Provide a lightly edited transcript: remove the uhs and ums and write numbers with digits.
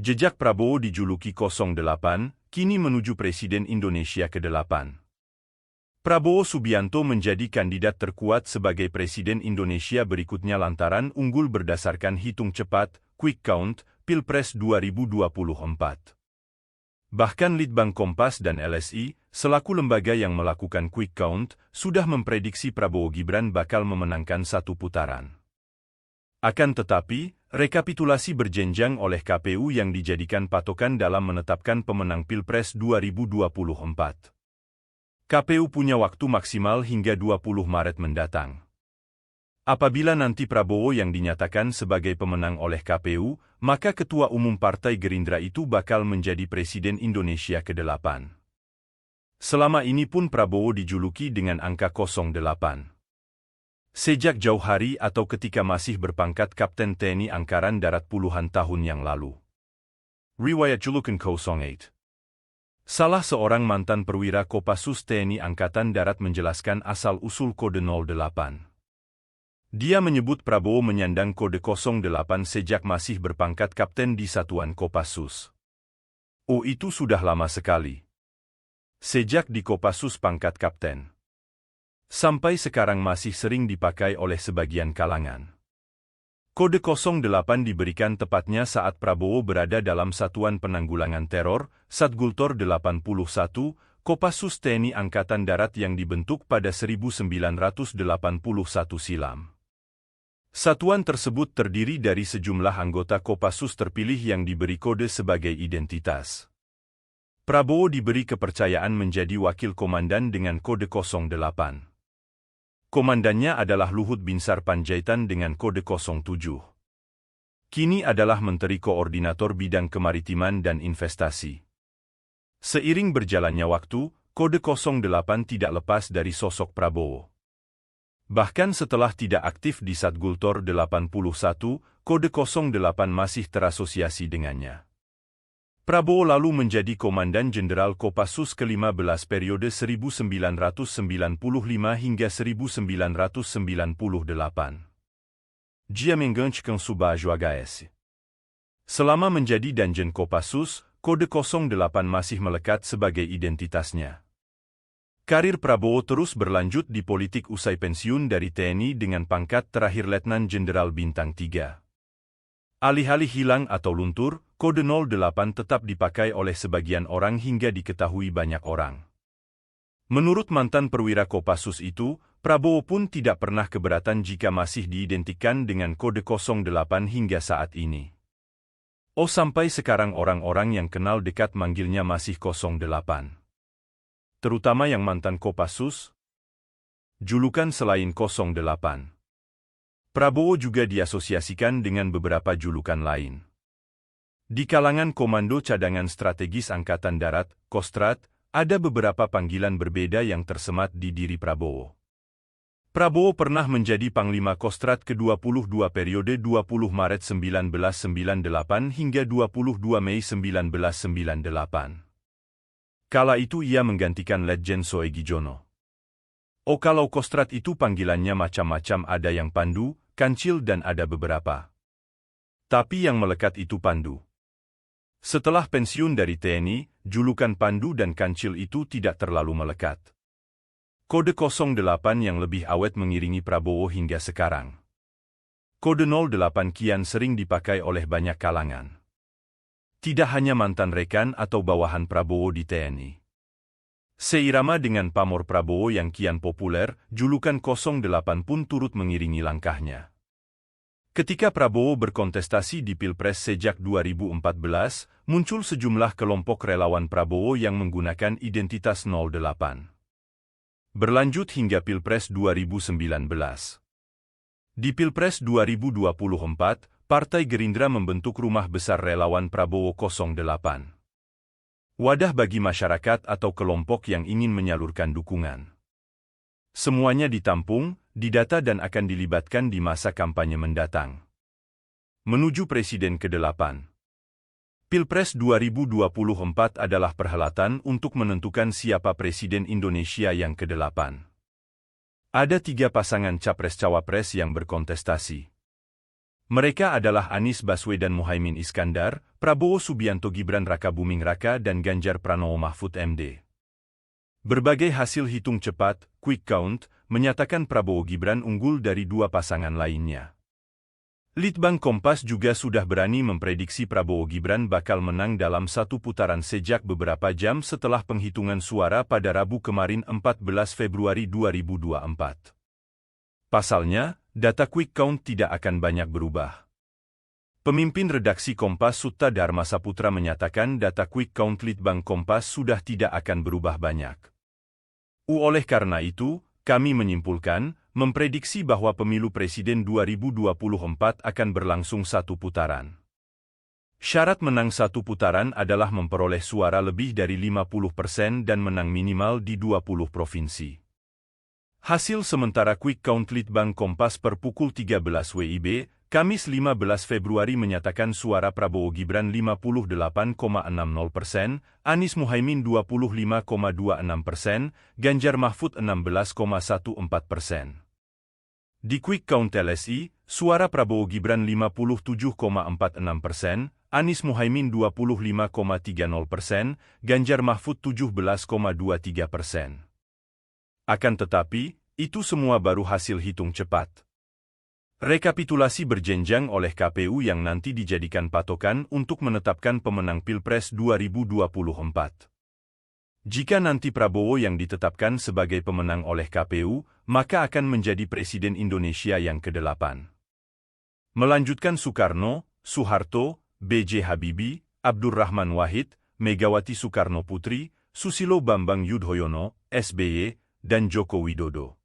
Jejak Prabowo dijuluki 08, kini menuju Presiden Indonesia ke-8. Prabowo Subianto menjadi kandidat terkuat sebagai Presiden Indonesia berikutnya lantaran unggul berdasarkan hitung cepat, quick count, Pilpres 2024. Bahkan Litbang Kompas dan LSI, selaku lembaga yang melakukan quick count, sudah memprediksi Prabowo Gibran bakal memenangkan satu putaran. Akan tetapi, rekapitulasi berjenjang oleh KPU yang dijadikan patokan dalam menetapkan pemenang Pilpres 2024. KPU punya waktu maksimal hingga 20 Maret mendatang. Apabila nanti Prabowo yang dinyatakan sebagai pemenang oleh KPU, maka Ketua Umum Partai Gerindra itu bakal menjadi Presiden Indonesia ke-8. Selama ini pun Prabowo dijuluki dengan angka 08. Sejak jauh hari atau ketika masih berpangkat Kapten TNI Angkatan Darat puluhan tahun yang lalu. Riwayat julukan 08. Salah seorang mantan perwira Kopassus TNI Angkatan Darat menjelaskan asal-usul kode 08. Dia menyebut Prabowo menyandang kode 08 sejak masih berpangkat kapten di Satuan Kopassus. Oh, itu sudah lama sekali. Sejak di Kopassus pangkat kapten. Sampai sekarang masih sering dipakai oleh sebagian kalangan. Kode 08 diberikan tepatnya saat Prabowo berada dalam Satuan Penanggulangan Teror, Satgultor 81, Kopassus TNI Angkatan Darat yang dibentuk pada 1981 silam. Satuan tersebut terdiri dari sejumlah anggota Kopassus terpilih yang diberi kode sebagai identitas. Prabowo diberi kepercayaan menjadi wakil komandan dengan kode 08. Komandannya adalah Luhut Binsar Panjaitan dengan kode 07. Kini adalah Menteri Koordinator Bidang Kemaritiman dan Investasi. Seiring berjalannya waktu, kode 08 tidak lepas dari sosok Prabowo. Bahkan setelah tidak aktif di Satgultor 81, kode 08 masih terasosiasi dengannya. Prabowo lalu menjadi Komandan Jenderal Kopassus ke-15 periode 1995 hingga 1998. Dia menggantikan Subagio AGS. Selama menjadi Danjen Kopassus, kode 08 masih melekat sebagai identitasnya. Karir Prabowo terus berlanjut di politik usai pensiun dari TNI dengan pangkat terakhir Letnan Jenderal Bintang 3. Alih-alih hilang atau luntur, kode 08 tetap dipakai oleh sebagian orang hingga diketahui banyak orang. Menurut mantan perwira Kopassus itu, Prabowo pun tidak pernah keberatan jika masih diidentikan dengan kode 08 hingga saat ini. Oh, sampai sekarang orang-orang yang kenal dekat manggilnya masih 08. Terutama yang mantan Kopassus. Julukan selain 08. Prabowo juga diasosiasikan dengan beberapa julukan lain. Di kalangan Komando Cadangan Strategis Angkatan Darat, Kostrat, ada beberapa panggilan berbeda yang tersemat di diri Prabowo. Prabowo pernah menjadi Panglima Kostrat ke-22 periode 20 Maret 1998 hingga 22 Mei 1998. Kala itu ia menggantikan Letjen Soegijono. Oh, kalau Kostrat itu panggilannya macam-macam, ada yang Pandu, Kancil dan ada beberapa. Tapi yang melekat itu Pandu. Setelah pensiun dari TNI, julukan Pandu dan Kancil itu tidak terlalu melekat. Kode 08 yang lebih awet mengiringi Prabowo hingga sekarang. Kode 08 kian sering dipakai oleh banyak kalangan. Tidak hanya mantan rekan atau bawahan Prabowo di TNI. Seirama dengan pamor Prabowo yang kian populer, julukan 08 pun turut mengiringi langkahnya. Ketika Prabowo berkontestasi di Pilpres sejak 2014, muncul sejumlah kelompok relawan Prabowo yang menggunakan identitas 08. Berlanjut hingga Pilpres 2019. Di Pilpres 2024, Partai Gerindra membentuk Rumah Besar Relawan Prabowo 08. Wadah bagi masyarakat atau kelompok yang ingin menyalurkan dukungan. Semuanya ditampung, didata dan akan dilibatkan di masa kampanye mendatang. Menuju Presiden ke-8. Pilpres 2024 adalah perhelatan untuk menentukan siapa Presiden Indonesia yang ke-8. Ada 3 pasangan Capres-Cawapres yang berkontestasi. Mereka adalah Anies Baswedan Muhaimin Iskandar, Prabowo Subianto Gibran Rakabuming Raka dan Ganjar Pranowo Mahfud MD. Berbagai hasil hitung cepat, quick count, menyatakan Prabowo Gibran unggul dari dua pasangan lainnya. Litbang Kompas juga sudah berani memprediksi Prabowo Gibran bakal menang dalam satu putaran sejak beberapa jam setelah penghitungan suara pada Rabu kemarin 14 Februari 2024. Pasalnya, data quick count tidak akan banyak berubah. Pemimpin redaksi Kompas Sutta Dharma Saputra menyatakan data quick count Litbang Kompas sudah tidak akan berubah banyak. Oleh karena itu, kami menyimpulkan, memprediksi bahwa pemilu presiden 2024 akan berlangsung satu putaran. Syarat menang satu putaran adalah memperoleh suara lebih dari 50% dan menang minimal di 20 provinsi. Hasil sementara quick count Litbang Kompas per pukul 13 WIB, Kamis 15 Februari menyatakan suara Prabowo Gibran 58,60%, Anies Muhaimin 25,26%, Ganjar Mahfud 16,14%. Di quick count LSI, suara Prabowo Gibran 57,46%, Anies Muhaimin 25,30%, Ganjar Mahfud 17,23%. Akan tetapi, itu semua baru hasil hitung cepat. Rekapitulasi berjenjang oleh KPU yang nanti dijadikan patokan untuk menetapkan pemenang Pilpres 2024. Jika nanti Prabowo yang ditetapkan sebagai pemenang oleh KPU, maka akan menjadi Presiden Indonesia yang ke-8. Melanjutkan Soekarno, Soeharto, B.J. Habibie, Abdurrahman Wahid, Megawati Soekarno Putri, Susilo Bambang Yudhoyono, SBY, dan Joko Widodo.